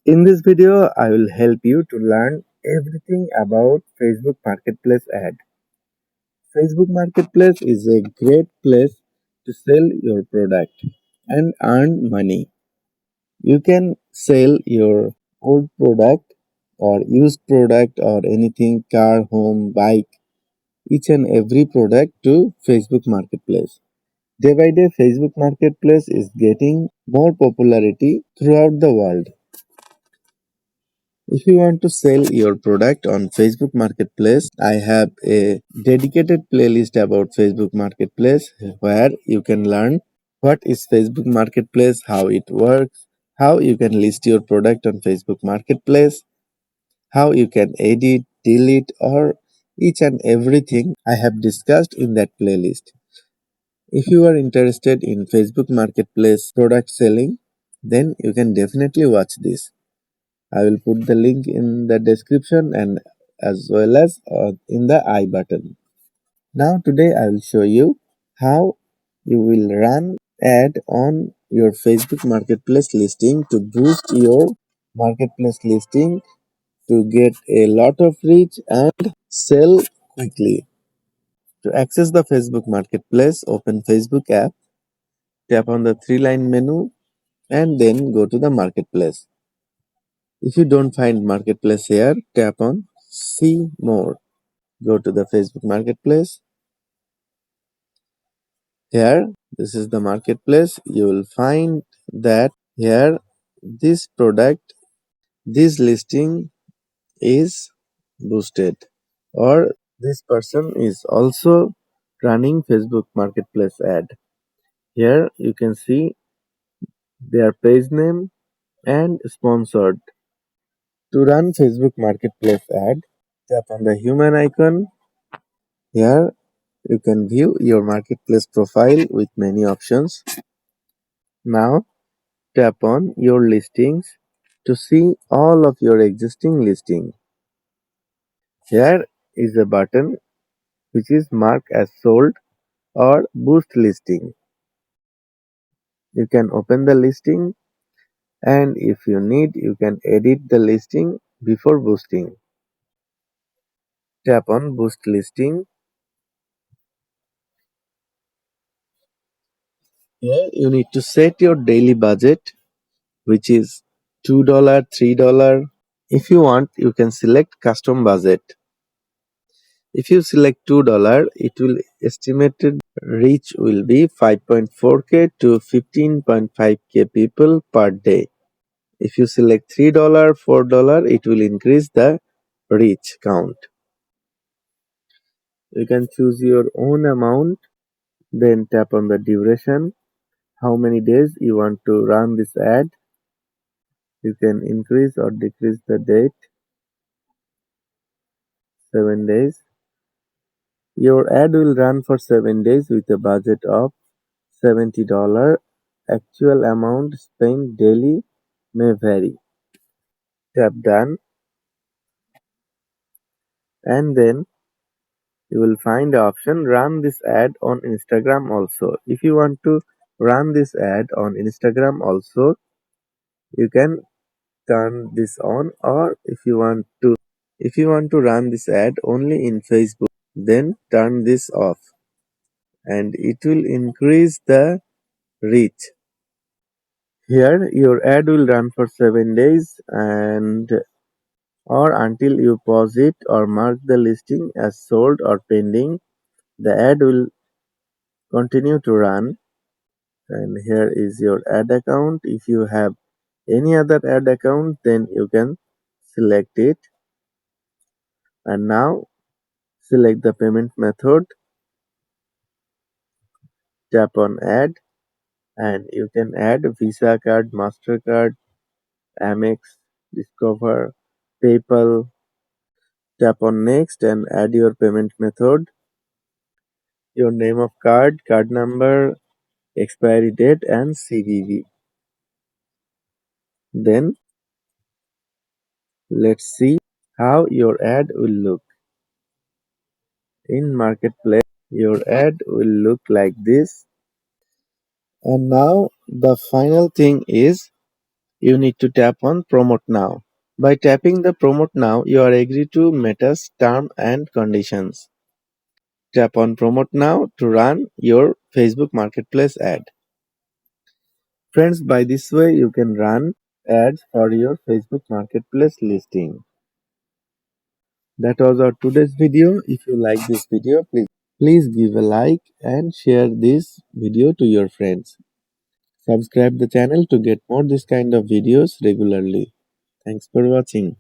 In this video, I will help you to learn everything about Facebook Marketplace ad. Facebook Marketplace is a great place to sell your product and earn money. You can sell your old product or used product or anything car, home, bike, each and every product to Facebook Marketplace. Day by day, Facebook Marketplace is getting more popularity throughout the world. If you want to sell your product on Facebook Marketplace, I have a dedicated playlist about Facebook Marketplace where you can learn what is Facebook Marketplace, how it works, how you can list your product on Facebook Marketplace, how you can edit, delete, or each and everything I have discussed in that playlist. If you are interested in Facebook Marketplace product selling, then you can definitely watch this. I will put the link in the description and as well as in the I button. Now today I will show you how you will run ad on your Facebook Marketplace listing to boost your marketplace listing to get a lot of reach and sell quickly. To access the Facebook Marketplace, open Facebook app, tap on the three-line menu and then go to the Marketplace. If you don't find Marketplace here, tap on See More. Go to the Facebook Marketplace. Here, this is the Marketplace. You will find that here, this product, this listing is boosted, or this person is also running Facebook Marketplace ad. Here, you can see their page name and sponsored. To run Facebook Marketplace ad, tap on the human icon. Here, you can view your marketplace profile with many options. Now, tap on your listings to see all of your existing listings. Here is a button which is marked as sold or boost listing. You can open the listing and if you need, you can edit the listing before boosting. Tap on boost listing. Here you need to set your daily budget, which is $2, $3. If you want, you can select custom budget. If you select $2, it will estimated reach will be 5.4k to 15.5k people per day. If you select $3, $4, it will increase the reach count. You can choose your own amount, then tap on the duration, how many days you want to run this ad. You can increase or decrease the date, 7 days. Your ad will run for 7 days with a budget of $70. Actual amount spent daily may vary. Tap done and then you will find the option run this ad on Instagram also. If you want to run this ad on Instagram also, you can turn this on, or if you want to run this ad only in Facebook, then turn this off and it will increase the reach. Here your ad will run for 7 days and or until you pause it or mark the listing as sold or pending. The ad will continue to run. And here is your ad account. If you have any other ad account, then you can select it. And now select the payment method, tap on add, and you can add Visa card, MasterCard, Amex, Discover, PayPal. Tap on next and add your payment method, your name of card, card number, expiry date, and CVV. Then let's see how your ad will look. In Marketplace, your ad will look like this. And now the final thing is you need to tap on Promote Now. By tapping the Promote Now, you are agree to Meta's term and conditions. Tap on Promote Now to run your Facebook Marketplace ad. Friends, by this way you can run ads for your Facebook Marketplace listing. That was our today's video. If you like this video, please give a like and share this video to your friends. Subscribe the channel to get more this kind of videos regularly. Thanks for watching.